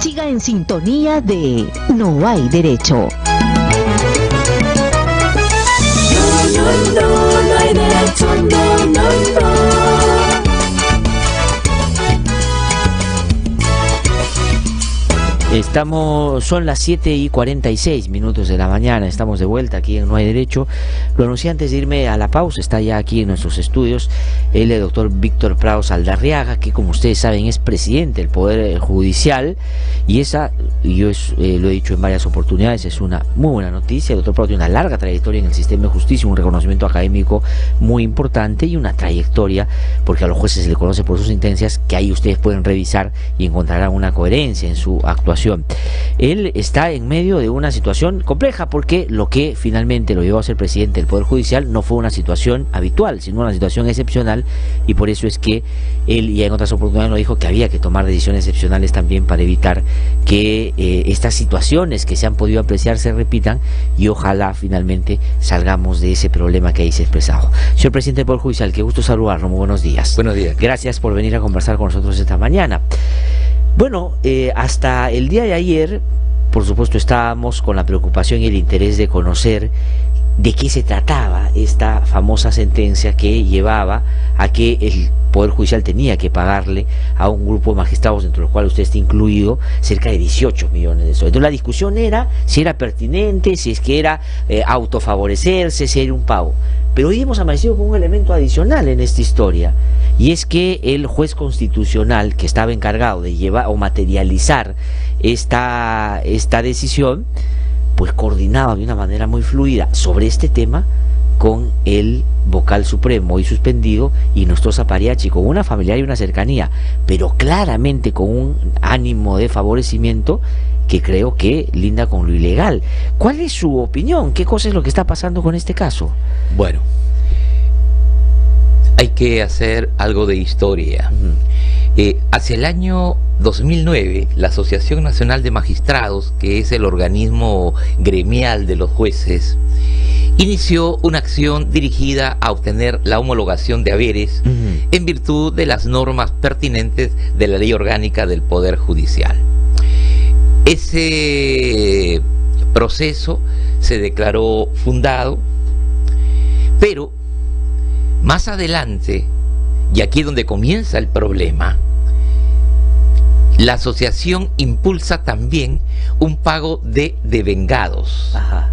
Siga en sintonía de No Hay Derecho. No hay derecho, no. Son las 7:46 de la mañana, estamos de vuelta aquí en No Hay Derecho. Lo anuncié antes de irme a la pausa, está ya aquí en nuestros estudios el doctor Víctor Prados Aldarriaga, que como ustedes saben es presidente del Poder Judicial, y yo lo he dicho en varias oportunidades, es una muy buena noticia. El doctor Prados tiene una larga trayectoria en el sistema de justicia, un reconocimiento académico muy importante y una trayectoria, porque a los jueces se les conoce por sus sentencias, que ahí ustedes pueden revisar y encontrarán una coherencia en su actuación. Él está en medio de una situación compleja, porque lo que finalmente lo llevó a ser presidente del Poder Judicial no fue una situación habitual, sino una situación excepcional, y por eso es que él ya en otras oportunidades nos dijo que había que tomar decisiones excepcionales también para evitar que estas situaciones que se han podido apreciar se repitan, y ojalá finalmente salgamos de ese problema que ahí se ha expresado. Señor presidente del Poder Judicial, qué gusto saludarlo, muy buenos días. Buenos días. Gracias por venir a conversar con nosotros esta mañana. Bueno, hasta el día de ayer, por supuesto, estábamos con la preocupación y el interés de conocer de qué se trataba esta famosa sentencia que llevaba a que el Poder Judicial tenía que pagarle a un grupo de magistrados, dentro del cual usted está incluido, cerca de 18 millones de soles. Entonces la discusión era si era pertinente, si es que era autofavorecerse, si era un pago. Pero hoy hemos amanecido con un elemento adicional en esta historia, y es que el juez constitucional que estaba encargado de llevar o materializar esta decisión, pues coordinaba de una manera muy fluida sobre este tema con el vocal supremo hoy suspendido, y Nostosa Pariachi, con una familiaridad y una cercanía, pero claramente con un ánimo de favorecimiento que creo que linda con lo ilegal. ¿Cuál es su opinión? ¿Qué cosa es lo que está pasando con este caso? Bueno, hay que hacer algo de historia. Hacia el año 2009, la Asociación Nacional de Magistrados, que es el organismo gremial de los jueces, inició una acción dirigida a obtener la homologación de haberes en virtud de las normas pertinentes de la Ley Orgánica del Poder Judicial. Ese proceso se declaró fundado, pero más adelante, y aquí es donde comienza el problema, la asociación impulsa también un pago de devengados. Ajá.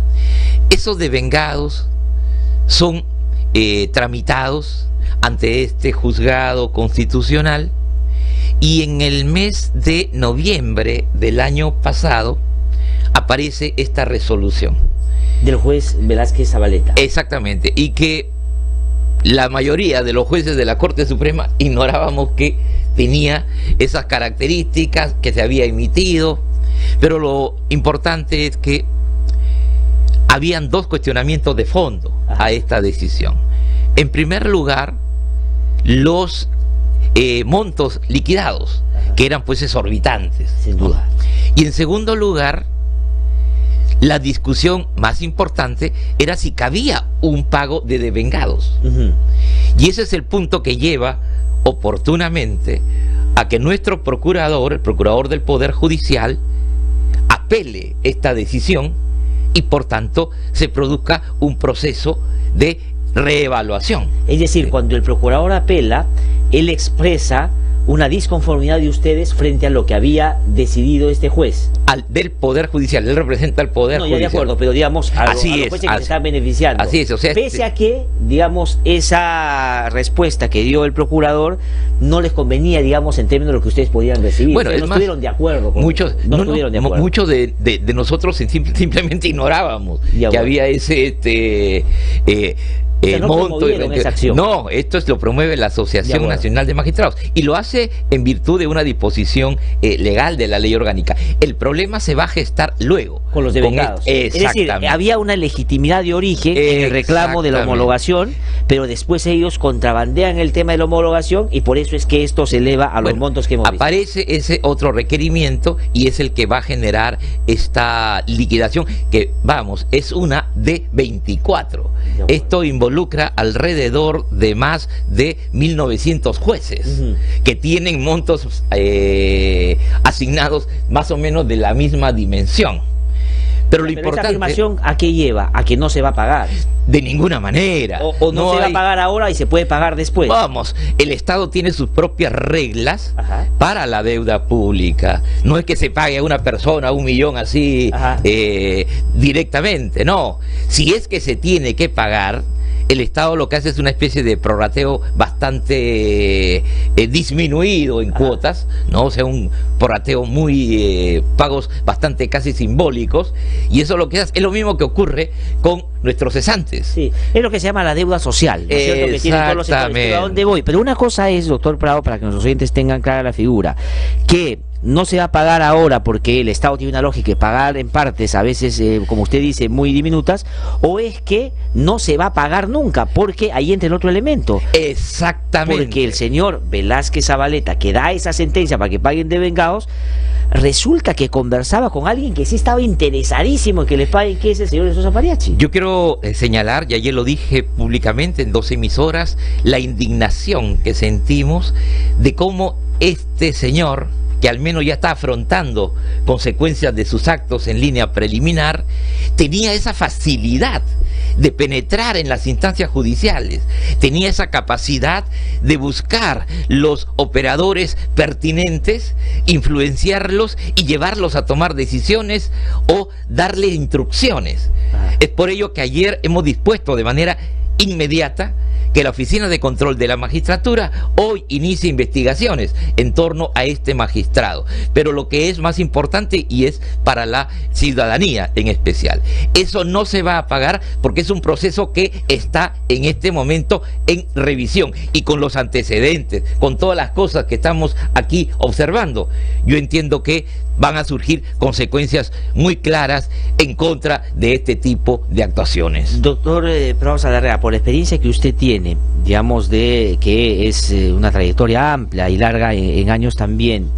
Esos devengados son tramitados ante este juzgado constitucional, y en el mes de noviembre del año pasado aparece esta resolución Del juez Velázquez Zabaleta. Exactamente, y que la mayoría de los jueces de la Corte Suprema ignorábamos que tenía esas características, que se había emitido. Pero lo importante es que habían dos cuestionamientos de fondo a esta decisión. En primer lugar, los montos liquidados, que eran pues exorbitantes, sin duda. Y en segundo lugar, la discusión más importante era si cabía un pago de devengados. Y ese es el punto que lleva oportunamente a que nuestro procurador, el procurador del Poder Judicial, apele esta decisión, y por tanto se produzca un proceso de reevaluación. Es decir, cuando el procurador apela, él expresa una disconformidad de ustedes frente a lo que había decidido este juez. Del Poder Judicial, él representa al Poder Judicial. Ya de acuerdo, pero digamos, a los jueces que se están beneficiando. Así es, o sea, pese a que, digamos, esa respuesta que dio el procurador no les convenía, digamos, en términos de lo que ustedes podían recibir. Bueno, no estuvieron de acuerdo. Muchos de nosotros simplemente ignorábamos que había ese monto. Esa acción. No, esto lo promueve la Asociación Nacional de Magistrados, y lo hace en virtud de una disposición legal de la Ley Orgánica. El problema se va a gestar luego con los devengados. Es decir, había una legitimidad de origen en el reclamo de la homologación, pero después ellos contrabandean el tema de la homologación, y por eso es que esto se eleva a los montos que hemos visto. Aparece ese otro requerimiento, y es el que va a generar esta liquidación, que vamos, es una de 24. Esto involucra alrededor de más de 1900 jueces que tienen montos asignados más o menos de la misma dimensión. Pero lo importante... ¿Esa afirmación a qué lleva? A que no se va a pagar. De ninguna manera. O no se va a pagar ahora y se puede pagar después. Vamos, el Estado tiene sus propias reglas para la deuda pública. No es que se pague a una persona 1 millón así directamente, no. Si es que se tiene que pagar, el Estado lo que hace es una especie de prorrateo bastante disminuido en cuotas, ¿no? O sea, un prorrateo muy pagos bastante casi simbólicos, y eso lo que hace es lo mismo que ocurre con nuestros cesantes. Sí, es lo que se llama la deuda social, ¿no es cierto? Que tienen todos los sectores. ¿A dónde voy? Pero una cosa es, doctor Prado, para que nuestros oyentes tengan clara la figura, que no se va a pagar ahora porque el Estado tiene una lógica de pagar en partes, a veces, como usted dice, muy diminutas, o es que no se va a pagar nunca, porque ahí entra el otro elemento. Exactamente. Porque el señor Velázquez Zavaleta, que da esa sentencia para que paguen devengados, resulta que conversaba con alguien que sí estaba interesadísimo en que le paguen, que es el señor de Sosa Pariachi. Yo quiero señalar, y ayer lo dije públicamente en 2 emisoras, la indignación que sentimos de cómo este señor, que al menos ya está afrontando consecuencias de sus actos en línea preliminar, tenía esa facilidad de penetrar en las instancias judiciales, tenía esa capacidad de buscar los operadores pertinentes, influenciarlos y llevarlos a tomar decisiones o darle instrucciones. Es por ello que ayer hemos dispuesto de manera inmediata que la Oficina de Control de la Magistratura hoy inicie investigaciones en torno a este magistrado. Pero lo que es más importante, y es para la ciudadanía en especial, eso no se va a pagar porque es un proceso que está en este momento en revisión, y con los antecedentes, con todas las cosas que estamos aquí observando, yo entiendo que van a surgir consecuencias muy claras en contra de este tipo de actuaciones. Doctor Prado Saldarriaga, por la experiencia que usted tiene, digamos, de que es una trayectoria amplia y larga en años también,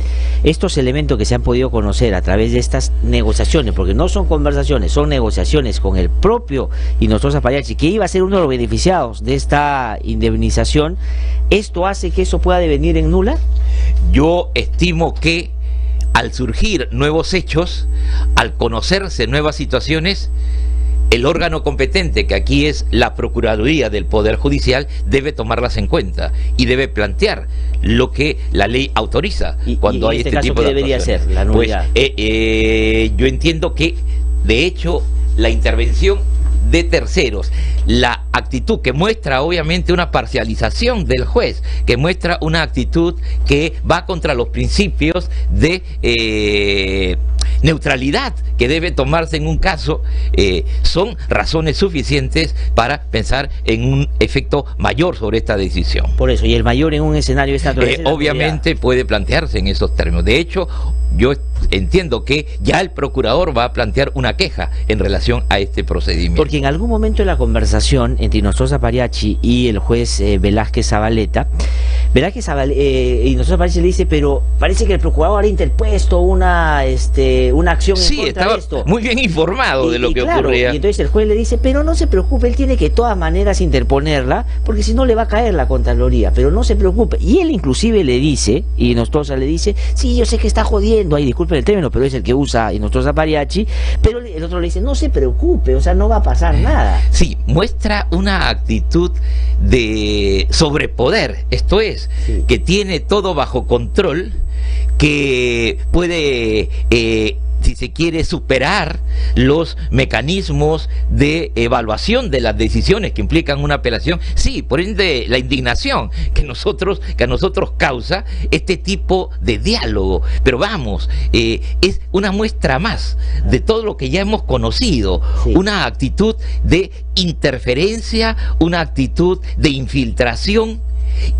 estos elementos que se han podido conocer a través de estas negociaciones, porque no son conversaciones, son negociaciones con el propio Hinojosa Pariachi, que iba a ser uno de los beneficiados de esta indemnización, ¿esto hace que eso pueda devenir en nula? Yo estimo que al surgir nuevos hechos, al conocerse nuevas situaciones, el órgano competente, que aquí es la Procuraduría del Poder Judicial, debe tomarlas en cuenta y debe plantear lo que la ley autoriza cuando hay este tipo de debería ser la nulidad. Pues, yo entiendo que, de hecho, la intervención de terceros, la actitud que muestra obviamente una parcialización del juez, que muestra una actitud que va contra los principios de neutralidad que debe tomarse en un caso, son razones suficientes para pensar en un efecto mayor sobre esta decisión. Por eso, y el mayor en un escenario de esta naturaleza, obviamente puede plantearse en esos términos. De hecho, yo entiendo que ya el procurador va a plantear una queja en relación a este procedimiento. Porque en algún momento de la conversación entre Hinojosa Pariachi y el juez Velázquez Zavaleta, Hinojosa Pariachi le dice, pero parece que el procurador ha interpuesto una acción en contra de esto. Muy bien informado de lo que ocurría. Y entonces el juez le dice, pero no se preocupe, él tiene que de todas maneras interponerla, porque si no le va a caer la Contraloría, pero no se preocupe. Y él inclusive le dice, y Hinojosa le dice, sí, yo sé que está jodiendo, ahí disculpen el término, pero es el que usa Hinojosa Pariachi, pero el otro le dice, no se preocupe, o sea, no va a pasar nada. Sí, muestra una actitud de sobrepoder, esto es, que tiene todo bajo control, que puede, si se quiere, superar los mecanismos de evaluación de las decisiones que implican una apelación. Sí, por ende, la indignación que a nosotros causa este tipo de diálogo. Pero vamos, es una muestra más de todo lo que ya hemos conocido, una actitud de interferencia, una actitud de infiltración.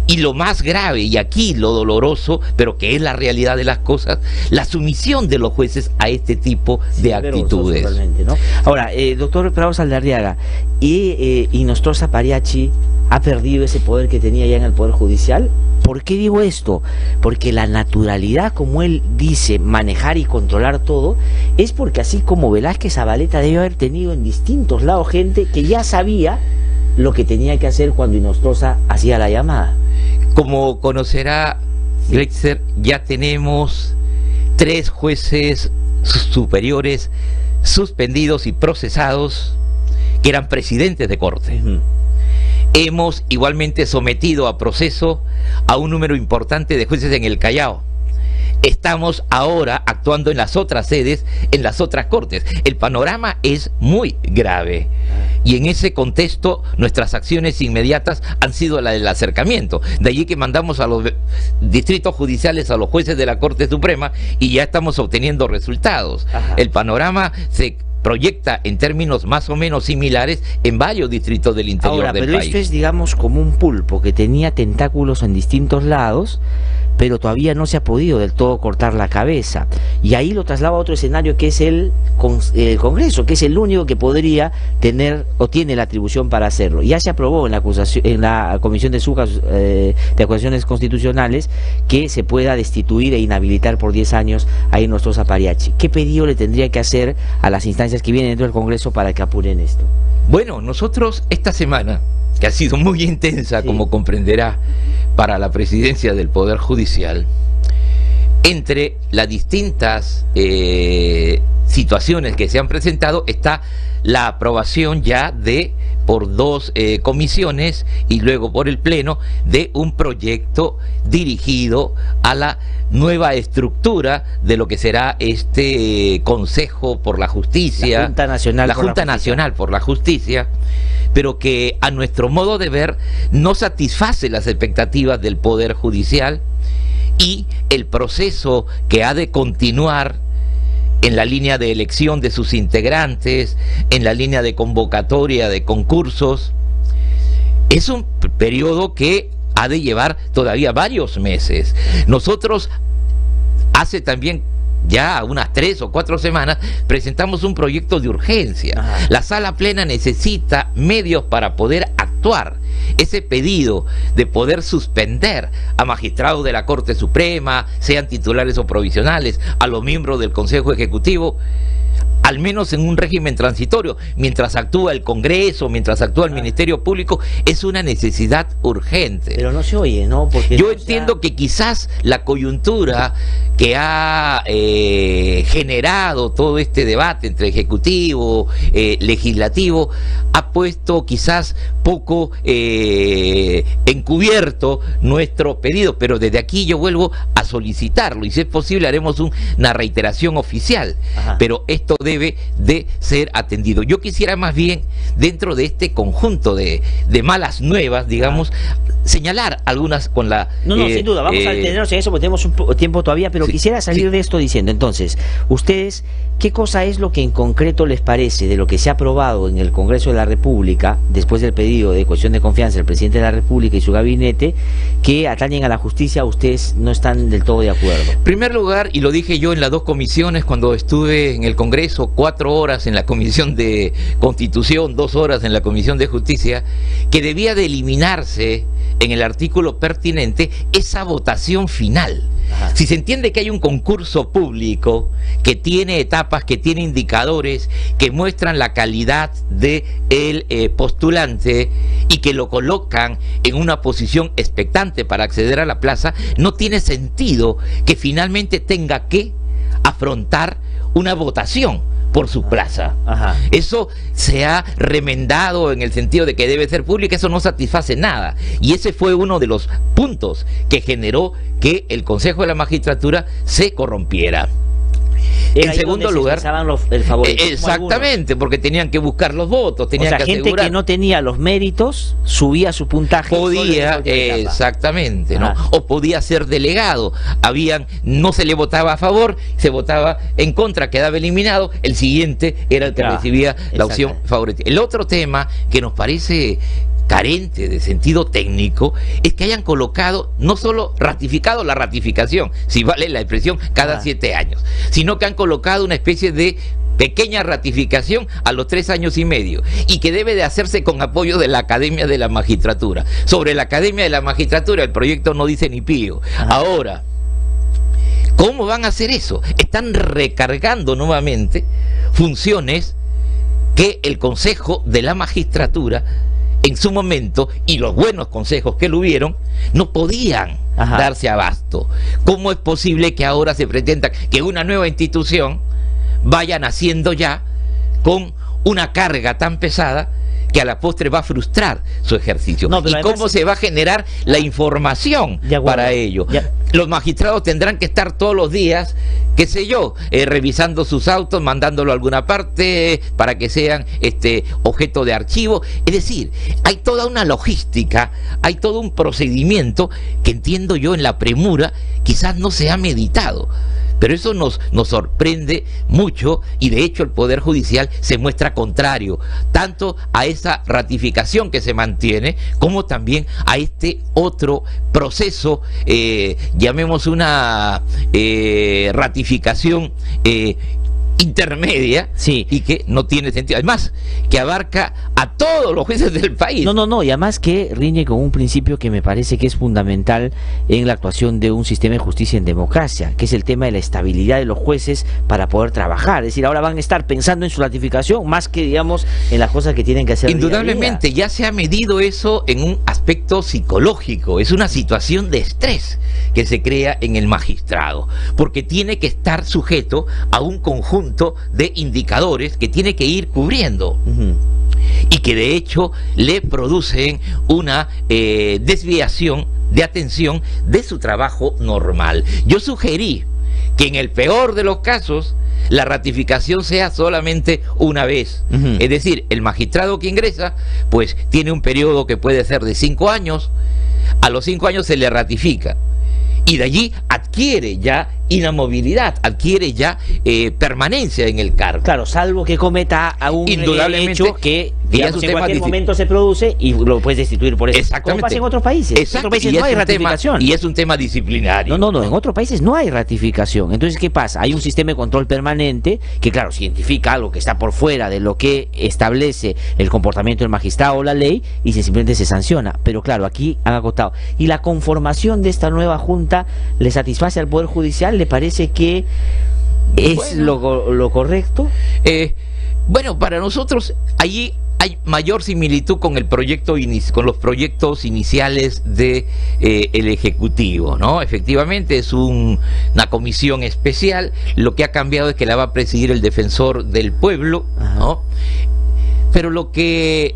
Y lo más grave, y aquí lo doloroso, pero que es la realidad de las cosas, la sumisión de los jueces a este tipo de actitudes. ¿No? Ahora, doctor Prado Saldarriaga, ¿y Hinojosa Pariachi ha perdido ese poder que tenía ya en el Poder Judicial? ¿Por qué digo esto? Porque la naturalidad, como él dice, manejar y controlar todo, es porque así como Velázquez Zabaleta debe haber tenido en distintos lados gente que ya sabía lo que tenía que hacer cuando Inostroza hacía la llamada. Como conocerá Gleixer, ya tenemos 3 jueces superiores suspendidos y procesados que eran presidentes de corte. Hemos igualmente sometido a proceso a un número importante de jueces en el Callao. Estamos ahora actuando en las otras sedes, en las otras cortes. El panorama es muy grave. Y en ese contexto nuestras acciones inmediatas han sido la del acercamiento. De allí que mandamos a los distritos judiciales, a los jueces de la Corte Suprema, y ya estamos obteniendo resultados. El panorama se proyecta en términos más o menos similares en varios distritos del interior del pero país. Esto es, digamos, como un pulpo que tenía tentáculos en distintos lados, pero todavía no se ha podido del todo cortar la cabeza. Y ahí lo traslado a otro escenario que es el Congreso, que es el único que podría tener o tiene la atribución para hacerlo. Ya se aprobó en la Comisión de Acusaciones Constitucionales que se pueda destituir e inhabilitar por 10 años a Inostroza Pariachi. ¿Qué pedido le tendría que hacer a las instancias que vienen dentro del Congreso para que apuren esto? Bueno, nosotros esta semana, que ha sido muy intensa, Sí, como comprenderá, para la presidencia del Poder Judicial, entre las distintas situaciones que se han presentado está la aprobación ya por 2 comisiones y luego por el Pleno de un proyecto dirigido a la nueva estructura de lo que será este Consejo por la Justicia, la Junta Nacional por la Justicia, pero que a nuestro modo de ver no satisface las expectativas del Poder Judicial, y el proceso que ha de continuar en la línea de elección de sus integrantes, en la línea de convocatoria de concursos, es un periodo que ha de llevar todavía varios meses. Nosotros hace también ya unas 3 o 4 semanas presentamos un proyecto de urgencia. La sala plena necesita medios para poder actuar. Ese pedido de poder suspender a magistrados de la Corte Suprema, sean titulares o provisionales, a los miembros del Consejo Ejecutivo, al menos en un régimen transitorio, mientras actúa el Congreso, mientras actúa el Ministerio Público, es una necesidad urgente. Pero no se oye, ¿no? Porque yo entiendo que quizás la coyuntura que ha generado todo este debate entre Ejecutivo, Legislativo, ha puesto quizás poco encubierto nuestro pedido, pero desde aquí yo vuelvo a solicitarlo, y si es posible haremos una reiteración oficial. Pero esto debe de ser atendido. Yo quisiera más bien, dentro de este conjunto de malas nuevas, digamos, señalar algunas con la... No, sin duda, vamos a detenernos en eso porque tenemos un tiempo todavía, pero quisiera salir de esto diciendo, entonces, ustedes, ¿qué cosa es lo que en concreto les parece de lo que se ha aprobado en el Congreso de la República, después del pedido de cuestión de confianza del Presidente de la República y su gabinete, que atañen a la justicia? Ustedes no están del todo de acuerdo. En primer lugar, y lo dije yo en las 2 comisiones cuando estuve en el Congreso, 4 horas en la Comisión de Constitución, 2 horas en la Comisión de Justicia, que debía de eliminarse en el artículo pertinente esa votación final. Si se entiende que hay un concurso público que tiene etapas, que tiene indicadores que muestran la calidad del postulante y que lo colocan en una posición expectante para acceder a la plaza, no tiene sentido que finalmente tenga que afrontar una votación por su plaza. Eso se ha remendado en el sentido de que debe ser pública. Eso no satisface nada, y ese fue uno de los puntos que generó que el Consejo de la Magistratura se corrompiera. En segundo lugar, el favoritismo, exactamente, porque tenían que buscar los votos, tenían que gente que no tenía los méritos subía su puntaje. Podía, exactamente, ¿no? O podía ser delegado. No se le votaba a favor, se votaba en contra, quedaba eliminado. El siguiente era el que recibía la opción favorita. El otro tema que nos parece carente de sentido técnico es que hayan colocado, no solo ratificado la ratificación, si vale la expresión, cada 7 años, sino que han colocado una especie de pequeña ratificación a los 3 años y medio, y que debe de hacerse con apoyo de la Academia de la Magistratura. Sobre la Academia de la Magistratura el proyecto no dice ni pío. Ahora, ¿cómo van a hacer eso? Están recargando nuevamente funciones que el Consejo de la Magistratura en su momento, y los buenos consejos que lo hubieron, no podían darse abasto. ¿Cómo es posible que ahora se pretenda que una nueva institución vaya naciendo ya con una carga tan pesada que a la postre va a frustrar su ejercicio? No, ¿Y además, cómo se va a generar la información para ello? Los magistrados tendrán que estar todos los días, qué sé yo, revisando sus autos, mandándolo a alguna parte para que sean objeto de archivo. Es decir, hay toda una logística, hay todo un procedimiento que entiendo yo en la premura quizás no se ha meditado. Pero eso nos sorprende mucho, y de hecho el Poder Judicial se muestra contrario tanto a esa ratificación que se mantiene como también a este otro proceso, llamemos una ratificación intermedia, y que no tiene sentido, además que abarca a todos los jueces del país. No, y además que riñe con un principio que me parece que es fundamental en la actuación de un sistema de justicia en democracia, que es el tema de la estabilidad de los jueces para poder trabajar. Es decir, ahora van a estar pensando en su ratificación más que, digamos, en las cosas que tienen que hacer. Indudablemente, ya se ha medido eso en un aspecto psicológico. Es una situación de estrés que se crea en el magistrado, porque tiene que estar sujeto a un conjunto de indicadores que tiene que ir cubriendo, y que de hecho le producen una desviación de atención de su trabajo normal. Yo sugerí que en el peor de los casos la ratificación sea solamente una vez. Es decir, el magistrado que ingresa pues tiene un periodo que puede ser de 5 años, a los 5 años se le ratifica, y de allí adquiere ya inamovilidad, adquiere ya permanencia en el cargo. Claro, salvo que cometa algún hecho que, digamos, en cualquier momento se produce y lo puedes destituir por eso. Exactamente. Como pasa en otros países. En otros países no hay ratificación. Y es un tema disciplinario. No, en otros países no hay ratificación. Entonces, ¿qué pasa? Hay un sistema de control permanente que, claro, se identifica algo que está por fuera de lo que establece el comportamiento del magistrado o la ley y simplemente se sanciona. Pero claro, aquí han acotado. ¿Y la conformación de esta nueva junta le satisface al Poder Judicial? ¿Le parece que es lo correcto? Bueno, para nosotros allí hay mayor similitud con el proyecto con los proyectos iniciales de el Ejecutivo, ¿no? Efectivamente es una comisión especial. Lo que ha cambiado es que la va a presidir el Defensor del Pueblo, ¿no? Pero lo que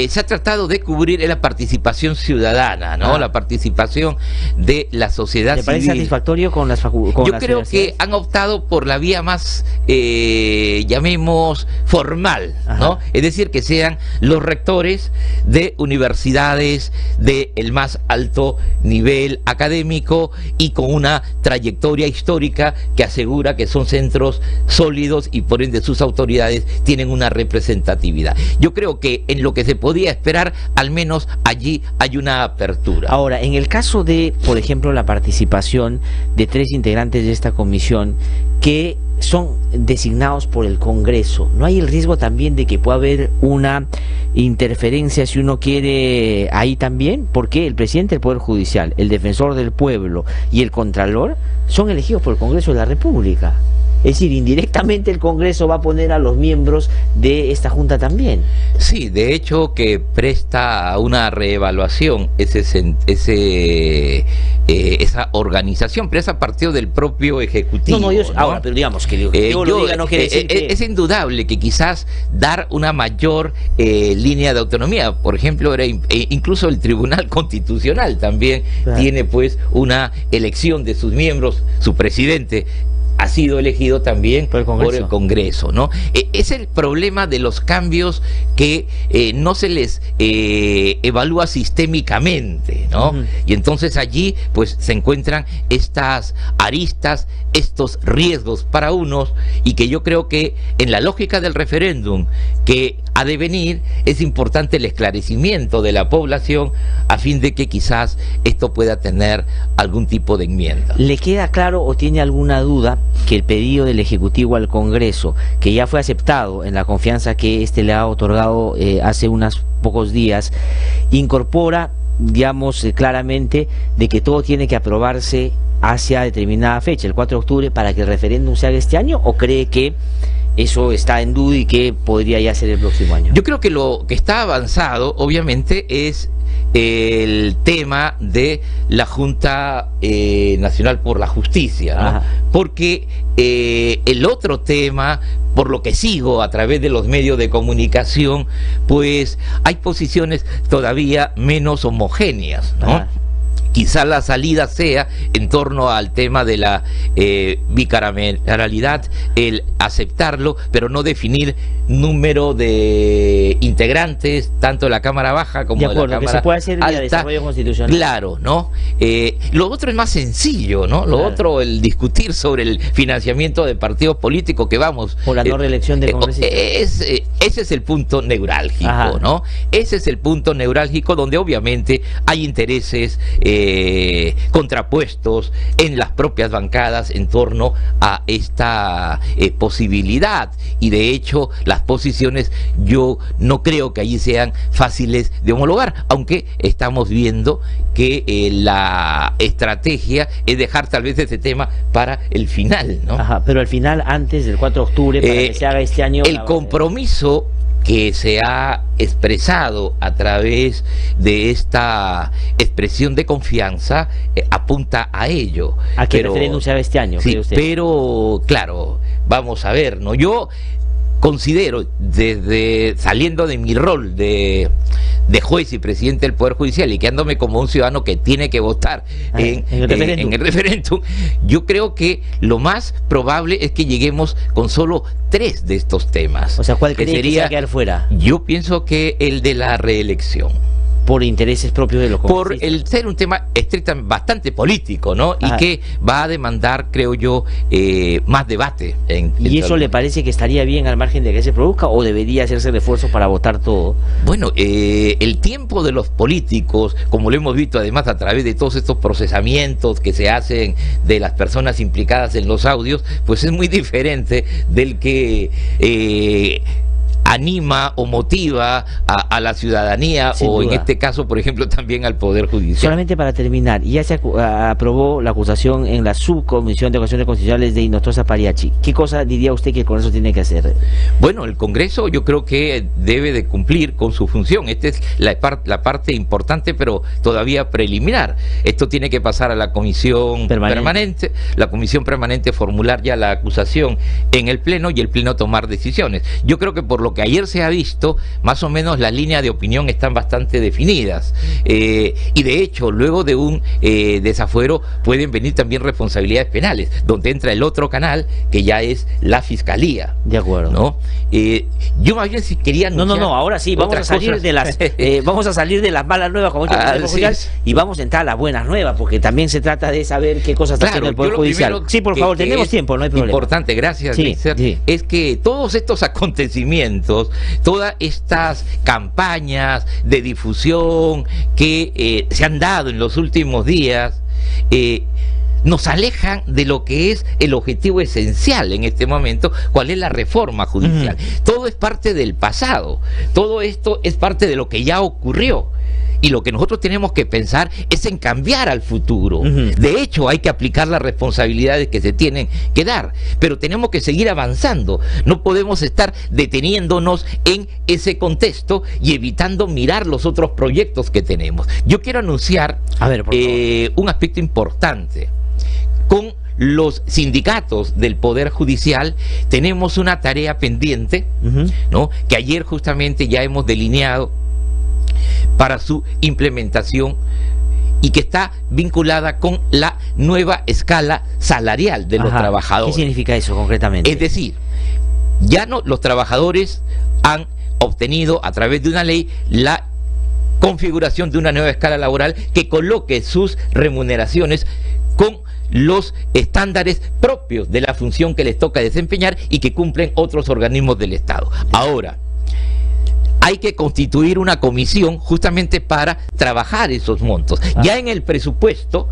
se ha tratado de cubrir es la participación ciudadana, ¿no? La participación de la sociedad civil. ¿Te parece satisfactorio con las Yo creo que han optado por la vía más, llamemos, formal, ¿no? Es decir, que sean los rectores de universidades del más alto nivel académico y con una trayectoria histórica que asegura que son centros sólidos y por ende sus autoridades tienen una representatividad. Yo creo que en lo que se podía esperar, al menos allí hay una apertura. Ahora, en el caso de, por ejemplo, la participación de 3 integrantes de esta comisión que son designados por el Congreso, ¿no hay el riesgo también de que pueda haber una interferencia, si uno quiere, ahí también? Porque el presidente del Poder Judicial, el Defensor del Pueblo y el Contralor son elegidos por el Congreso de la República. Es decir, indirectamente el Congreso va a poner a los miembros de esta Junta también. Sí, de hecho que presta a una reevaluación esa organización, pero es a partir del propio Ejecutivo. ¿No? Ahora, pero digamos que el Ejecutivo lo diga no quiere decir que... Es indudable que quizás dar una mayor línea de autonomía, por ejemplo, incluso el Tribunal Constitucional también tiene pues una elección de sus miembros, su presidente ha sido elegido también por el Congreso, ¿no? Es el problema de los cambios que no se les evalúa sistémicamente, ¿no? Y entonces allí pues se encuentran estas aristas, estos riesgos para unos, y que yo creo que en la lógica del referéndum que ha de venir es importante el esclarecimiento de la población a fin de que quizás esto pueda tener algún tipo de enmienda. ¿Le queda claro o tiene alguna duda que el pedido del Ejecutivo al Congreso, que ya fue aceptado en la confianza que este le ha otorgado hace unos pocos días, incorpora, digamos, claramente de que todo tiene que aprobarse hacia determinada fecha, el 4 de octubre, para que el referéndum se haga este año, o cree que eso está en duda y que podría ya ser el próximo año? Yo creo que lo que está avanzado, obviamente, es el tema de la Junta Nacional por la Justicia, ¿no? Porque el otro tema, por lo que sigo a través de los medios de comunicación, pues hay posiciones todavía menos homogéneas, ¿no? Quizá la salida sea en torno al tema de la bicameralidad, el aceptarlo, pero no definir número de integrantes, tanto de la Cámara Baja como de la Cámara que se puede hacer Alta. vía desarrollo constitucional. Claro, ¿no? Lo otro es más sencillo, ¿no? Lo otro, el discutir sobre el financiamiento de partidos políticos, que vamos... O la no reelección de congresistas. Ese es el punto neurálgico, ¿no? Ese es el punto neurálgico donde obviamente hay intereses contrapuestos en las propias bancadas en torno a esta posibilidad, y de hecho las posiciones yo no creo que allí sean fáciles de homologar, aunque estamos viendo que la estrategia es dejar tal vez ese tema para el final, ¿no? Pero al final, antes del 4 de octubre, para que se haga este año... El compromiso que se ha expresado a través de esta expresión de confianza apunta a ello. A que el referéndum se haga este año. Sí, pero claro, vamos a ver, ¿no? Yo considero, desde saliendo de mi rol de juez y presidente del Poder Judicial y quedándome como un ciudadano que tiene que votar en el referéndum, yo creo que lo más probable es que lleguemos con solo 3 de estos temas. O sea, ¿cuál cree que se va a quedar fuera? Yo pienso que el de la reelección. Por intereses propios de los congresistas. Por el ser un tema estrictamente bastante político, ¿no? Y que va a demandar, creo yo, más debate. ¿Y eso le parece que estaría bien al margen de que se produzca, o debería hacerse refuerzo para votar todo? Bueno, el tiempo de los políticos, como lo hemos visto además a través de todos estos procesamientos que se hacen de las personas implicadas en los audios, pues es muy diferente del que... anima o motiva a la ciudadanía, o en este caso, por ejemplo, también al Poder Judicial. Solamente para terminar, ya se aprobó la acusación en la Subcomisión de Acusaciones Constitucionales de Hinojosa Pariachi. ¿Qué cosa diría usted que el Congreso tiene que hacer? Bueno, el Congreso yo creo que debe de cumplir con su función. Esta es la parte importante, pero todavía preliminar. Esto tiene que pasar a la Comisión Permanente. La Comisión Permanente formular ya la acusación en el Pleno, y el Pleno tomar decisiones. Yo creo que por lo que ayer se ha visto, más o menos las líneas de opinión están bastante definidas, y de hecho luego de un desafuero pueden venir también responsabilidades penales, donde entra el otro canal, que ya es la Fiscalía. De acuerdo, ¿no? Yo más bien si quería anunciar... No, ahora sí, vamos a salir de las vamos a salir de las malas nuevas, como y vamos a entrar a las buenas nuevas, porque también se trata de saber qué cosas está haciendo el Poder Judicial. Sí, por favor, tenemos tiempo, no hay problema. Importante, gracias, es que todos estos acontecimientos, todas estas campañas de difusión que se han dado en los últimos días, nos alejan de lo que es el objetivo esencial en este momento, cuál es la reforma judicial. Todo es parte del pasado, todo esto es parte de lo que ya ocurrió. Y lo que nosotros tenemos que pensar es en cambiar al futuro. De hecho, hay que aplicar las responsabilidades que se tienen que dar, pero tenemos que seguir avanzando. No podemos estar deteniéndonos en ese contexto y evitando mirar los otros proyectos que tenemos. Yo quiero anunciar un aspecto importante. Con los sindicatos del Poder Judicial tenemos una tarea pendiente, ¿no? Que ayer justamente ya hemos delineado para su implementación, y que está vinculada con la nueva escala salarial de los trabajadores. ¿Qué significa eso concretamente? Es decir, ya no, los trabajadores han obtenido a través de una ley la configuración de una nueva escala laboral que coloque sus remuneraciones con los estándares propios de la función que les toca desempeñar y que cumplen otros organismos del Estado. Ahora, hay que constituir una comisión justamente para trabajar esos montos. Ya en el presupuesto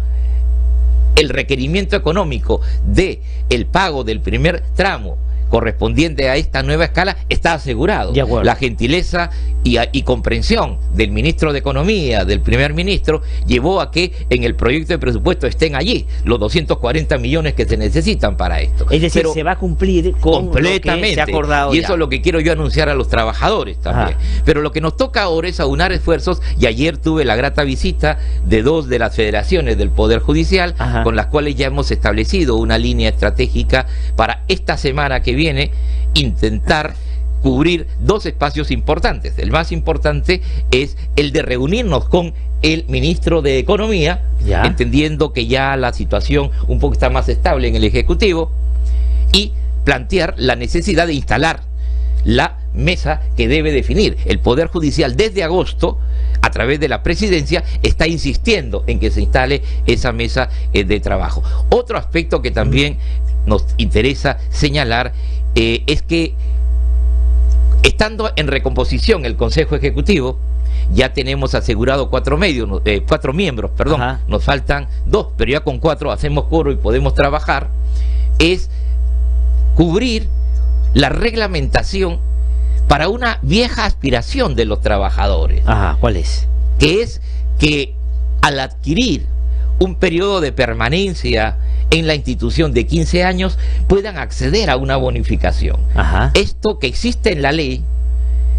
el requerimiento económico de el pago del primer tramo correspondiente a esta nueva escala está asegurado. La gentileza y comprensión del ministro de Economía, del primer ministro, llevó a que en el proyecto de presupuesto estén allí los 240 millones que se necesitan para esto. Es decir, se va a cumplir con completamente, lo que se ha acordado y eso es lo que quiero yo anunciar a los trabajadores también. Pero lo que nos toca ahora es aunar esfuerzos, y ayer tuve la grata visita de 2 de las federaciones del Poder Judicial, con las cuales ya hemos establecido una línea estratégica para esta semana que viene, intentar cubrir 2 espacios importantes. El más importante es el de reunirnos con el ministro de Economía, entendiendo que ya la situación un poco está más estable en el Ejecutivo, y plantear la necesidad de instalar la mesa que debe definir. El Poder Judicial desde agosto, a través de la presidencia, está insistiendo en que se instale esa mesa de trabajo. Otro aspecto que también nos interesa señalar es que, estando en recomposición el Consejo Ejecutivo, ya tenemos asegurado 4 miembros, perdón, nos faltan 2, pero ya con 4 hacemos coro y podemos trabajar. Es cubrir la reglamentación para una vieja aspiración de los trabajadores. ¿Cuál es? Que es que al adquirir un periodo de permanencia en la institución de 15 años puedan acceder a una bonificación. Esto que existe en la ley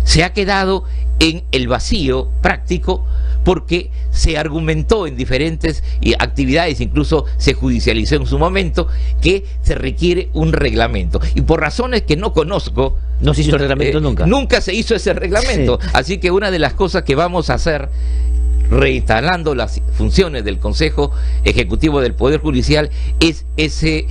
se ha quedado en el vacío práctico, porque se argumentó en diferentes actividades, incluso se judicializó en su momento, que se requiere un reglamento, y por razones que no conozco, no se hizo el reglamento nunca se hizo ese reglamento. Así que una de las cosas que vamos a hacer, reinstalando las funciones del Consejo Ejecutivo del Poder Judicial, es ese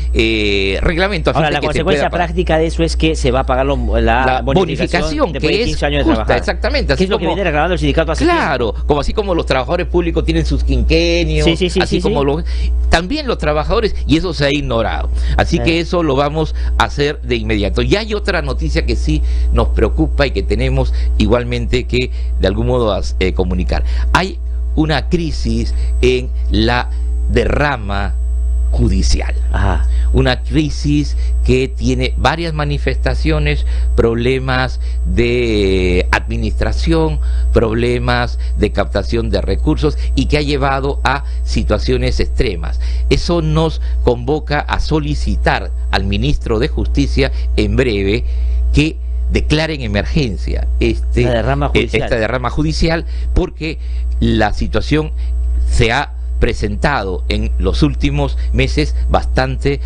reglamento. Ahora, la consecuencia práctica de eso es que se va a pagar la bonificación que es 15 años justa, de trabajar. Exactamente. ¿Qué es lo que viene reclamando el sindicato hace tiempo? Así como los trabajadores públicos tienen sus quinquenios, también los trabajadores, y eso se ha ignorado. Así que eso lo vamos a hacer de inmediato. Y hay otra noticia que sí nos preocupa y que tenemos igualmente que de algún modo comunicar. Hay una crisis en la derrama judicial. Una crisis que tiene varias manifestaciones: problemas de administración, problemas de captación de recursos, y que ha llevado a situaciones extremas. Eso nos convoca a solicitar al ministro de Justicia en breve que declare en emergencia esta derrama judicial, porque la situación se ha presentado en los últimos meses bastante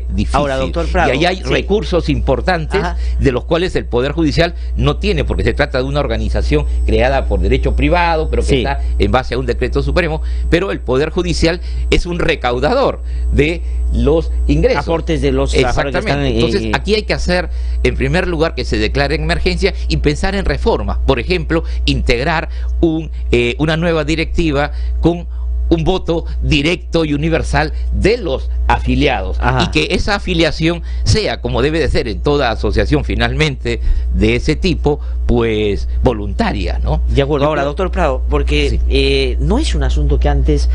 difícil. Ahora, doctor Prado, y ahí hay recursos importantes de los cuales el Poder Judicial no tiene, porque se trata de una organización creada por derecho privado, pero que está en base a un decreto supremo, pero el Poder Judicial es un recaudador de los ingresos. Aportes de los trabajadores que están Entonces, aquí hay que hacer, en primer lugar, que se declare en emergencia y pensar en reformas. Por ejemplo, integrar una nueva directiva con un voto directo y universal de los afiliados, y que esa afiliación sea, como debe de ser en toda asociación finalmente de ese tipo, pues voluntaria, ¿no? De acuerdo. Ahora, doctor Prado, porque no es un asunto que antes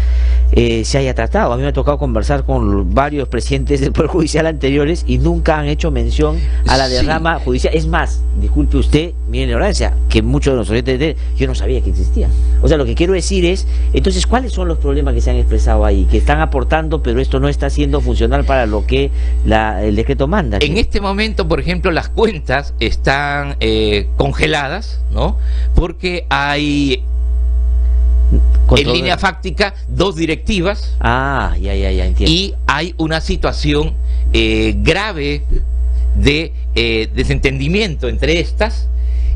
se haya tratado. A mí me ha tocado conversar con varios presidentes del Poder Judicial anteriores y nunca han hecho mención a la derrama judicial. Es más, disculpe usted mi ignorancia, que muchos de los oyentes yo no sabía que existía. O sea, lo que quiero decir es, entonces, ¿cuáles son los problemas que se han expresado ahí, que están aportando, pero esto no está siendo funcional para lo que el decreto manda? En este momento, por ejemplo, las cuentas están congeladas, ¿no? Porque hay en línea fáctica 2 directivas. Ya entiendo. Y hay una situación grave de desentendimiento entre estas,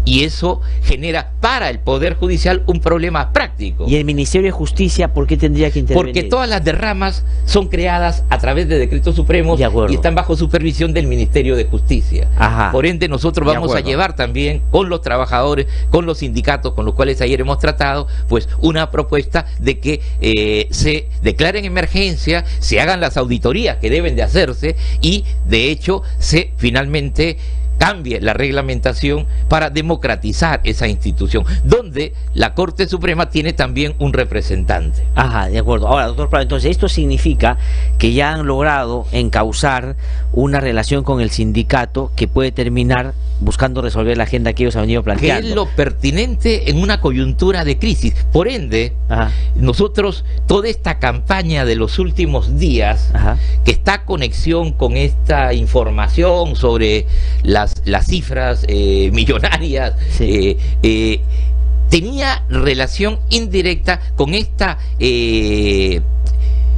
y eso genera para el Poder Judicial un problema práctico. ¿Y el Ministerio de Justicia por qué tendría que intervenir? Porque todas las derramas son creadas a través de decretos supremos y están bajo supervisión del Ministerio de Justicia. Por ende, nosotros vamos a llevar también con los trabajadores, con los sindicatos con los cuales ayer hemos tratado, pues una propuesta de que se declare en emergencia, se hagan las auditorías que deben de hacerse, y de hecho se finalmente cambie la reglamentación para democratizar esa institución, donde la Corte Suprema tiene también un representante. Ajá, de acuerdo. Ahora, doctor Prado, entonces esto significa que ya han logrado encauzar una relación con el sindicato que puede terminar buscando resolver la agenda que ellos han venido Que planteando. es lo pertinente en una coyuntura de crisis. Por ende, Ajá. nosotros, toda esta campaña de los últimos días, Ajá. que está en conexión con esta información sobre las cifras millonarias, Sí. tenía relación indirecta con esta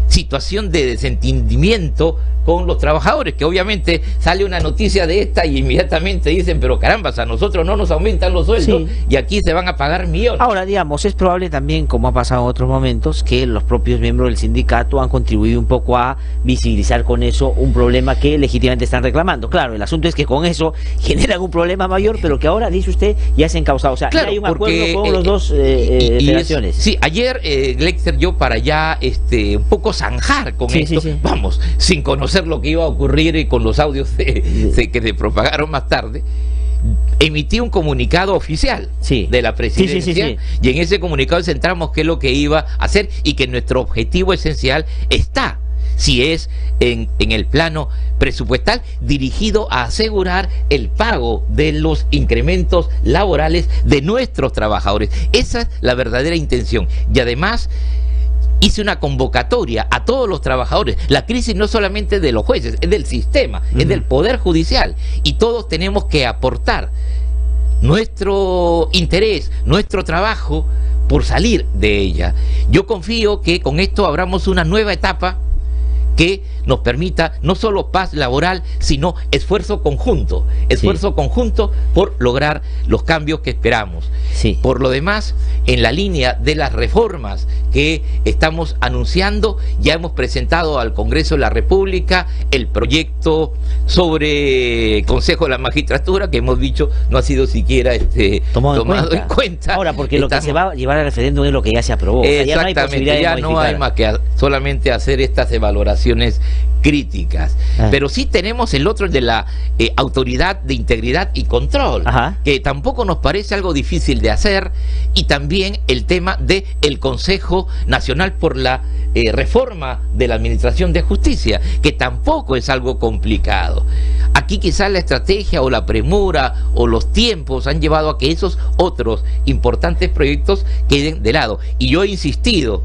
situación de desentendimiento con los trabajadores, que obviamente sale una noticia de esta y inmediatamente dicen, pero caramba, a nosotros no nos aumentan los sueldos, Sí. y aquí se van a pagar millones. Ahora, digamos, es probable también, como ha pasado en otros momentos, que los propios miembros del sindicato han contribuido un poco a visibilizar con eso un problema que legítimamente están reclamando. Claro, el asunto es que con eso generan un problema mayor, pero que ahora, dice usted, ya se ha encauzado. O sea, Claro, ya hay un porque, acuerdo con los dos y federaciones. sí, ayer, Glexer, yo para ya un poco zanjar con Sí, esto, sí, sí. vamos, sin conocer lo que iba a ocurrir con los audios que se propagaron más tarde, emití un comunicado oficial Sí. de la presidencia, Sí. y en ese comunicado centramos qué es lo que iba a hacer y que nuestro objetivo esencial está, si es en el plano presupuestal, dirigido a asegurar el pago de los incrementos laborales de nuestros trabajadores. Esa es la verdadera intención. Y además hice una convocatoria a todos los trabajadores. La crisis no solamente de los jueces, es del sistema, es del Poder Judicial, y todos tenemos que aportar nuestro interés, nuestro trabajo por salir de ella. Yo confío que con esto abramos una nueva etapa que nos permita no solo paz laboral, sino esfuerzo conjunto por lograr los cambios que esperamos. Sí. Por lo demás, en la línea de las reformas que estamos anunciando, ya hemos presentado al Congreso de la República el proyecto sobre Consejo de la Magistratura, que hemos dicho no ha sido siquiera tomado en cuenta. Ahora, porque lo que se va a llevar al referéndum es lo que ya se aprobó. O sea, ya no hay Exactamente, posibilidad de ya no hay modificar. más que solamente hacer estas evaluaciones críticas. Ah. Pero sí tenemos el otro, el de la Autoridad de Integridad y Control, Ajá. que tampoco nos parece algo difícil de hacer, y también el tema de el Consejo Nacional por la Reforma de la Administración de Justicia, que tampoco es algo complicado. Aquí quizás la estrategia o la premura o los tiempos han llevado a que esos otros importantes proyectos queden de lado. Y yo he insistido,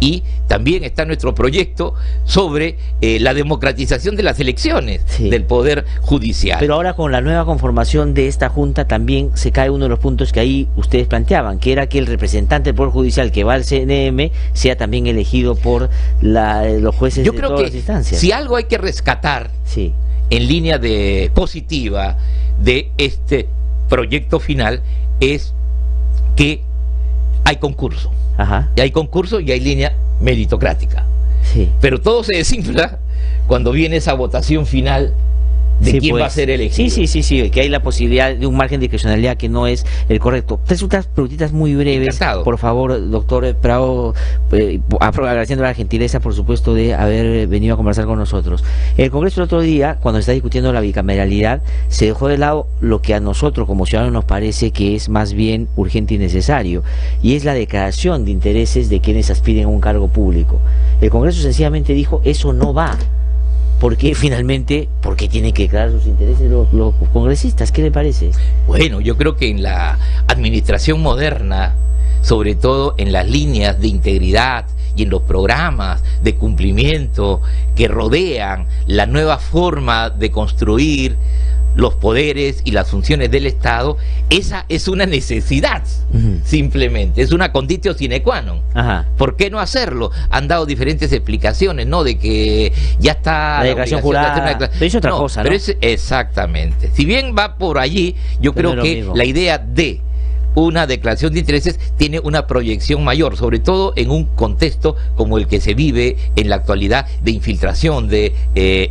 y también está nuestro proyecto sobre la democratización de las elecciones del Poder Judicial. Pero ahora con la nueva conformación de esta Junta también se cae uno de los puntos que ahí ustedes planteaban, que era que el representante del Poder Judicial que va al CNM sea también elegido por los jueces Yo de creo todas que las instancias. si algo hay que rescatar Sí. en línea positiva de este proyecto final es que hay concurso. Ajá. Y hay concurso y hay línea meritocrática. Sí. Pero todo se desinfla cuando viene esa votación final de quién va a ser elegido. Sí, que hay la posibilidad de un margen de discrecionalidad que no es el correcto. Tres otras preguntitas muy breves, Encantado. por favor, doctor Prado, agradeciendo la gentileza, por supuesto, de haber venido a conversar con nosotros. El Congreso el otro día, cuando se está discutiendo la bicameralidad, se dejó de lado lo que a nosotros como ciudadanos nos parece que es más bien urgente y necesario, y es la declaración de intereses de quienes aspiren a un cargo público. El Congreso sencillamente dijo, eso no va. ¿Por qué finalmente? Porque tienen que declarar sus intereses los congresistas. ¿Qué le parece? Bueno, yo creo que en la administración moderna, sobre todo en las líneas de integridad y en los programas de cumplimiento que rodean la nueva forma de construir los poderes y las funciones del Estado, esa es una necesidad, simplemente, es una conditio sine qua non. Ajá. ¿Por qué no hacerlo? Han dado diferentes explicaciones, ¿no? De que ya está La declaración jurada, pero es otra cosa, ¿no? Pero es exactamente. Si bien va por allí, yo Pero creo no es lo que mismo. la idea de una declaración de intereses tiene una proyección mayor, sobre todo en un contexto como el que se vive en la actualidad de infiltración de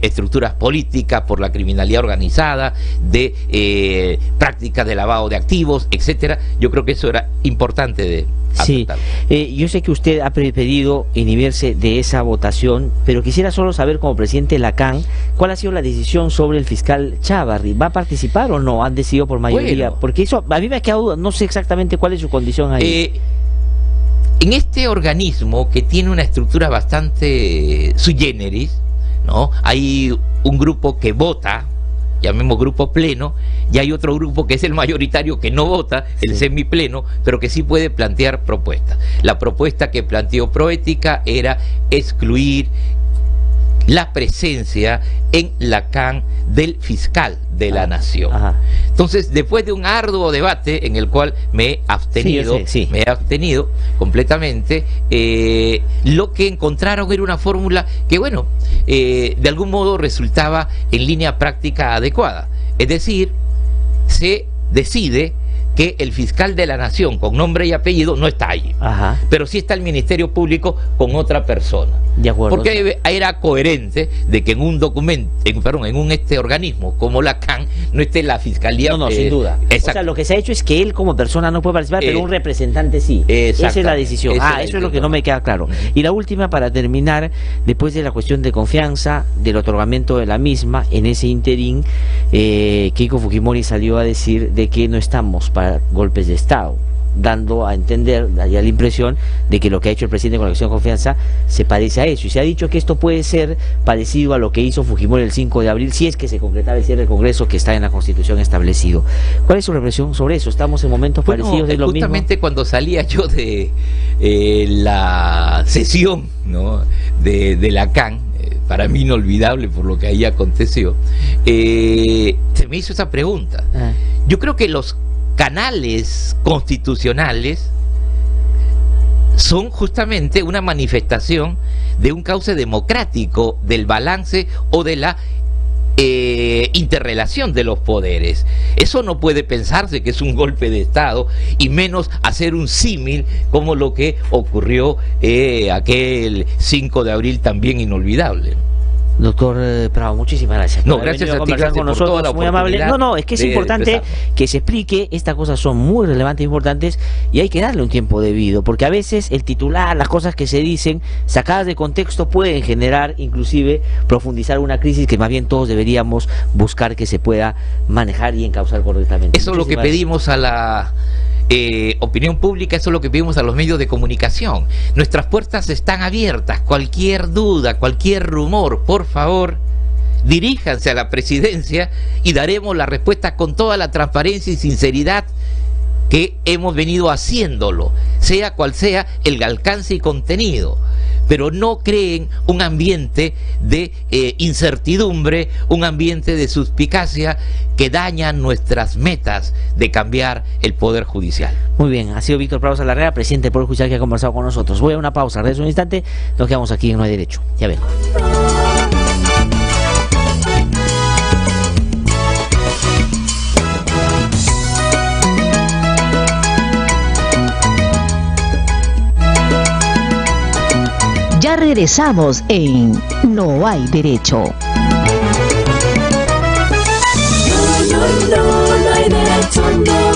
estructuras políticas por la criminalidad organizada, de prácticas de lavado de activos, etcétera. Yo creo que eso era importante de Sí, yo sé que usted ha pedido inhibirse de esa votación, pero quisiera solo saber, como presidente de la CAN, ¿cuál ha sido la decisión sobre el fiscal Chávarri? ¿Va a participar o no? ¿Han decidido por mayoría? Bueno, porque eso a mí me ha quedado duda, no sé exactamente cuál es su condición ahí. En este organismo, que tiene una estructura bastante sui generis, ¿no? Hay un grupo que vota, llamemos grupo pleno, y hay otro grupo que es el mayoritario, que no vota, el semipleno, pero que sí puede plantear propuestas. La propuesta que planteó Proética era excluir la presencia en la CAN del fiscal de la Nación. Entonces, después de un arduo debate en el cual me he abstenido, me he abstenido completamente, lo que encontraron era una fórmula que, bueno, de algún modo resultaba en línea práctica adecuada. Es decir, se decide que el fiscal de la Nación con nombre y apellido no está allí, pero sí está el Ministerio Público con otra persona. De acuerdo. Porque era coherente de que en un documento, en un organismo como la CAN no esté la Fiscalía. No, sin duda. Exacto. O sea, lo que se ha hecho es que él como persona no puede participar, pero un representante sí. Esa es la decisión. Eso es lo que no me queda claro. Y la última, para terminar, después de la cuestión de confianza, del otorgamiento de la misma, en ese interín, Keiko Fujimori salió a decir de que no estamos para golpes de Estado, dando a entender, daría la impresión de que lo que ha hecho el presidente con la cuestión de confianza se parece a eso, y se ha dicho que esto puede ser parecido a lo que hizo Fujimori el 5 de abril, si es que se concretaba el cierre del Congreso que está en la Constitución establecido. ¿Cuál es su reflexión sobre eso? ¿Estamos en momentos parecidos de lo mismo? Justamente cuando salía yo de la sesión, ¿no?, de la CAN, para mí inolvidable por lo que ahí aconteció, se me hizo esa pregunta. Yo creo que los canales constitucionales son justamente una manifestación de un cauce democrático, del balance o de la interrelación de los poderes. Eso no puede pensarse que es un golpe de Estado, y menos hacer un símil como lo que ocurrió aquel 5 de abril también inolvidable. Doctor Prado, muchísimas gracias. No, gracias a ti, gracias con nosotros, por toda la muy amable. No, es que es importante que se explique, estas cosas son muy relevantes e importantes y hay que darle un tiempo debido, porque a veces el titular, las cosas que se dicen, sacadas de contexto, pueden generar, inclusive, profundizar una crisis que más bien todos deberíamos buscar que se pueda manejar y encauzar correctamente. Eso es lo que pedimos a la opinión pública, eso es lo que pedimos a los medios de comunicación. Nuestras puertas están abiertas. Cualquier duda, cualquier rumor, por favor, diríjanse a la presidencia y daremos la respuesta con toda la transparencia y sinceridad que hemos venido haciéndolo, sea cual sea el alcance y contenido. Pero no creen un ambiente de incertidumbre, un ambiente de suspicacia que daña nuestras metas de cambiar el Poder Judicial. Muy bien, ha sido Víctor Prado Salarrea, presidente del Poder Judicial, que ha conversado con nosotros. Voy a una pausa, regreso un instante, nos quedamos aquí en No Hay Derecho. Ya vengo. Ya regresamos en No Hay Derecho. No hay derecho, no.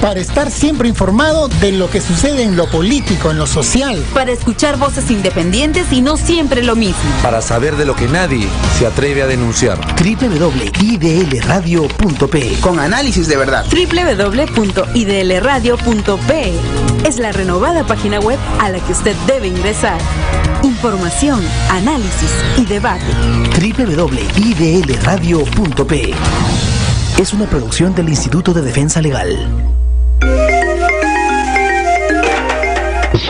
Para estar siempre informado de lo que sucede en lo político, en lo social. Para escuchar voces independientes y no siempre lo mismo. Para saber de lo que nadie se atreve a denunciar. www.idlradio.pe, con análisis de verdad. www.idlradio.pe es la renovada página web a la que usted debe ingresar. Información, análisis y debate. www.idlradio.pe es una producción del Instituto de Defensa Legal.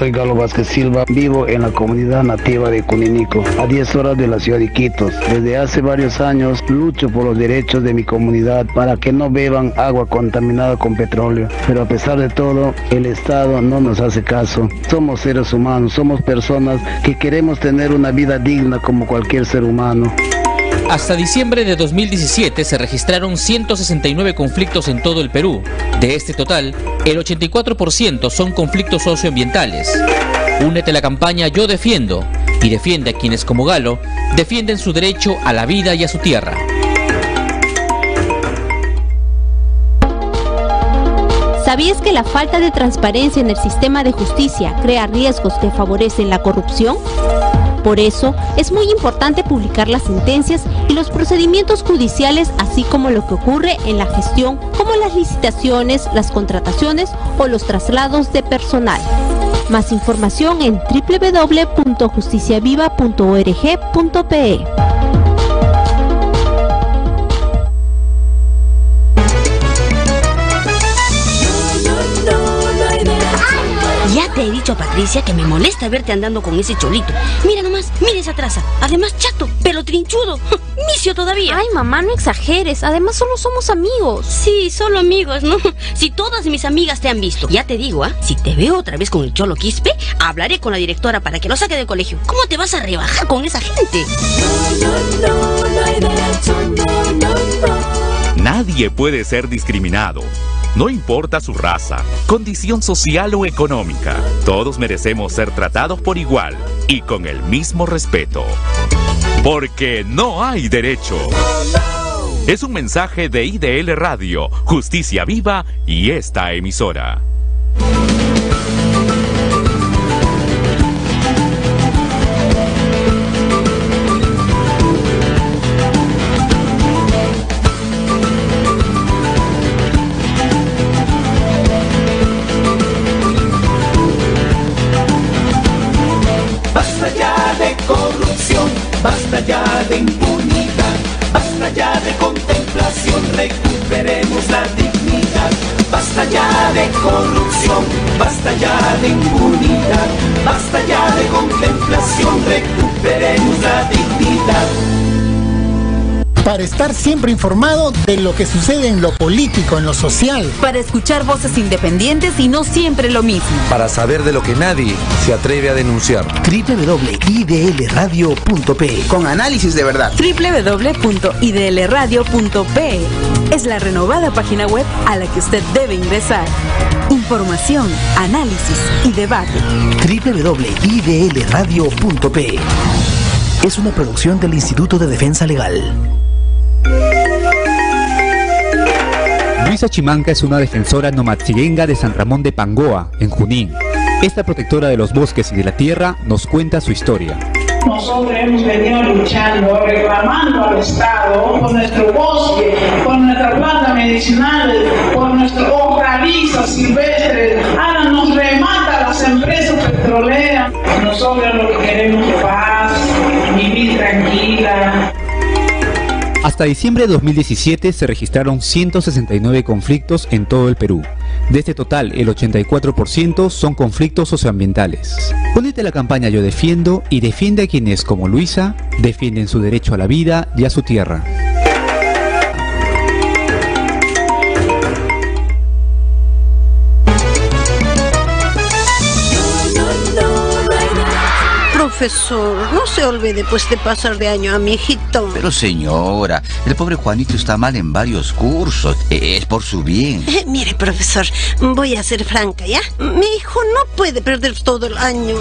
soy Galo Vázquez Silva, vivo en la comunidad nativa de Cuninico, a 10 horas de la ciudad de Iquitos. Desde hace varios años lucho por los derechos de mi comunidad para que no beban agua contaminada con petróleo, pero a pesar de todo, el Estado no nos hace caso. Somos seres humanos, somos personas que queremos tener una vida digna como cualquier ser humano. Hasta diciembre de 2017 se registraron 169 conflictos en todo el Perú. De este total, el 84% son conflictos socioambientales. Únete a la campaña Yo Defiendo y defiende a quienes como Galo defienden su derecho a la vida y a su tierra. ¿Sabías que la falta de transparencia en el sistema de justicia crea riesgos que favorecen la corrupción? Por eso, es muy importante publicar las sentencias y los procedimientos judiciales, así como lo que ocurre en la gestión, como las licitaciones, las contrataciones o los traslados de personal. Más información en www.justiciaviva.org.pe. Ya te he dicho, Patricia, que me molesta verte andando con ese cholito. Mira nomás, mira esa traza. Además, chato, pelo trinchudo. Misio todavía. Ay, mamá, no exageres. Además, solo somos amigos. Sí, solo amigos, ¿no? Si todas mis amigas te han visto. Ya te digo, si te veo otra vez con el cholo Quispe, hablaré con la directora para que lo saque del colegio. ¿Cómo te vas a rebajar con esa gente? Nadie puede ser discriminado. No importa su raza, condición social o económica, todos merecemos ser tratados por igual y con el mismo respeto. Porque no hay derecho. Es un mensaje de IDL Radio, Justicia Viva y esta emisora. Basta ya de impunidad, basta ya de contemplación, recuperemos la dignidad. Basta ya de corrupción, basta ya de impunidad, basta ya de contemplación, recuperemos la dignidad. Para estar siempre informado de lo que sucede en lo político, en lo social. Para escuchar voces independientes y no siempre lo mismo. Para saber de lo que nadie se atreve a denunciar. www.idlradio.pe. Con análisis de verdad. www.idlradio.pe. Es la renovada página web a la que usted debe ingresar. Información, análisis y debate. www.idlradio.pe. Es una producción del Instituto de Defensa Legal. Luisa Chimanca es una defensora nomatziguenga de San Ramón de Pangoa, en Junín. Esta protectora de los bosques y de la tierra nos cuenta su historia. Nosotros hemos venido luchando, reclamando al Estado por nuestro bosque, por nuestra planta medicinal, por nuestro hortaliza silvestre. Ahora nos remata las empresas petroleras. Nosotros lo que queremos es paz, vivir tranquila. Hasta diciembre de 2017 se registraron 169 conflictos en todo el Perú. De este total, el 84% son conflictos socioambientales. Únete a la campaña Yo Defiendo y defiende a quienes, como Luisa, defienden su derecho a la vida y a su tierra. Profesor, no se olvide pues de pasar de año a mi hijito. Pero señora, el pobre Juanito está mal en varios cursos. Es por su bien. Mire, profesor, voy a ser franca, ¿ya? Mi hijo no puede perder todo el año.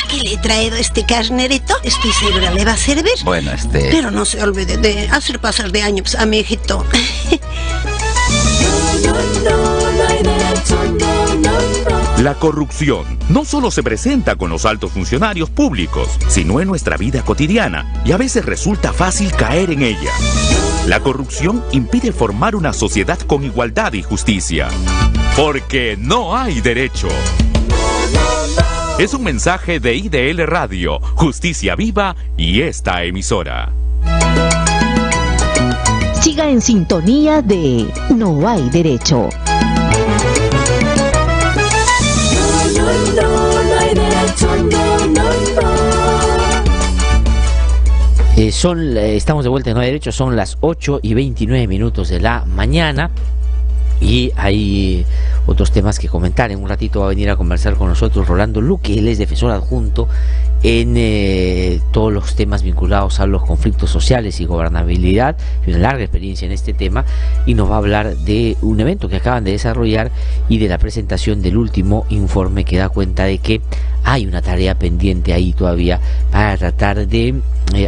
Aquí le he traído este carnerito. Estoy segura le va a servir. Bueno, Pero no se olvide de hacer pasar de año pues, a mi hijito. La corrupción no solo se presenta con los altos funcionarios públicos, sino en nuestra vida cotidiana, y a veces resulta fácil caer en ella. La corrupción impide formar una sociedad con igualdad y justicia. Porque no hay derecho. Es un mensaje de IDL Radio, Justicia Viva y esta emisora. Siga en sintonía de No hay derecho. No Estamos de vuelta en No hay Derecho, son las 8:29 de la mañana y hay otros temas que comentar. En un ratito va a venir a conversar con nosotros Rolando Luque, él es defensor adjunto en todos los temas vinculados a los conflictos sociales y gobernabilidad, tiene una larga experiencia en este tema y nos va a hablar de un evento que acaban de desarrollar y de la presentación del último informe que da cuenta de que hay una tarea pendiente ahí todavía para tratar de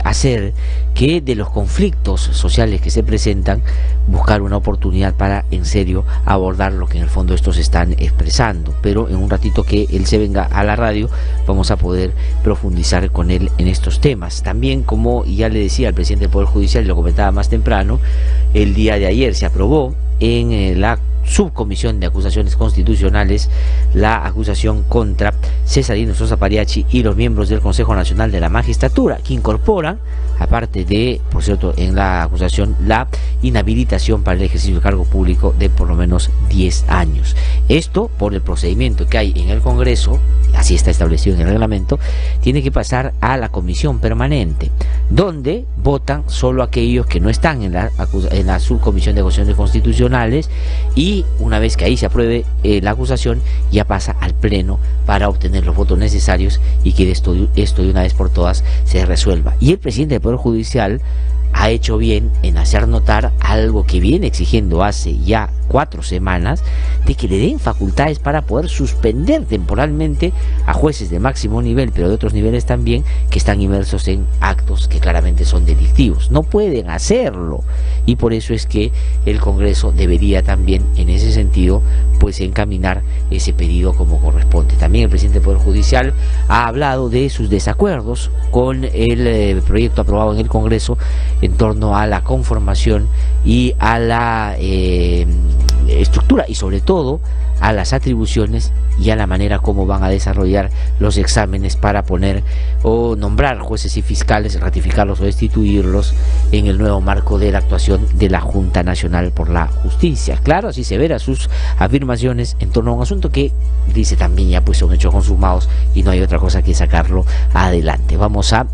hacer que de los conflictos sociales que se presentan, buscar una oportunidad para en serio abordar lo que en el fondo estos están expresando. Pero en un ratito que él se venga a la radio vamos a poder profundizar con él en estos temas. También, como ya le decía al presidente del Poder Judicial, y lo comentaba más temprano, el día de ayer se aprobó en la Subcomisión de Acusaciones Constitucionales la acusación contra Cesarino Sosa Pariachi y los miembros del Consejo Nacional de la Magistratura, que incorporan, aparte de, por cierto, en la acusación, la inhabilitación para el ejercicio de cargo público de por lo menos 10 años. Esto, por el procedimiento que hay en el Congreso, así está establecido en el reglamento, tiene que pasar a la comisión permanente, donde votan solo aquellos que no están en la Subcomisión de Acusaciones Constitucionales, y una vez que ahí se apruebe la acusación, ya pasa al Pleno para obtener los votos necesarios y que esto de una vez por todas se resuelva. Y el presidente del Poder Judicial ha hecho bien en hacer notar algo que viene exigiendo hace ya 4 semanas, de que le den facultades para poder suspender temporalmente a jueces de máximo nivel, pero de otros niveles también, que están inmersos en actos que claramente son delictivos. No pueden hacerlo, y por eso es que el Congreso debería también, en ese sentido, pues encaminar ese pedido como corresponde. También el presidente del Poder Judicial ha hablado de sus desacuerdos con el proyecto aprobado en el Congreso en torno a la conformación y a la estructura, y sobre todo a las atribuciones y a la manera como van a desarrollar los exámenes para poner o nombrar jueces y fiscales, ratificarlos o destituirlos en el nuevo marco de la actuación de la Junta Nacional por la Justicia. Claro, así se verá sus afirmaciones en torno a un asunto que dice también ya pues son hechos consumados y no hay otra cosa que sacarlo adelante. Vamos a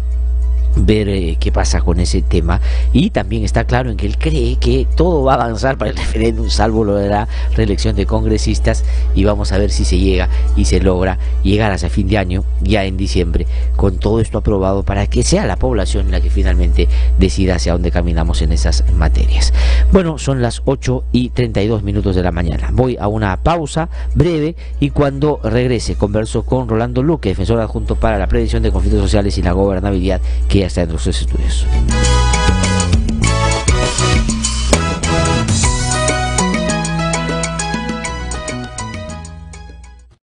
ver qué pasa con ese tema, y también está claro en que él cree que todo va a avanzar para el referéndum, salvo lo de la reelección de congresistas, y vamos a ver si se llega y se logra llegar hacia fin de año, ya en diciembre, con todo esto aprobado, para que sea la población la que finalmente decida hacia dónde caminamos en esas materias. Bueno, son las 8:32 de la mañana. Voy a una pausa breve y cuando regrese converso con Rolando Luque, defensor adjunto para la prevención de conflictos sociales y la gobernabilidad, que ya está en nuestros estudios.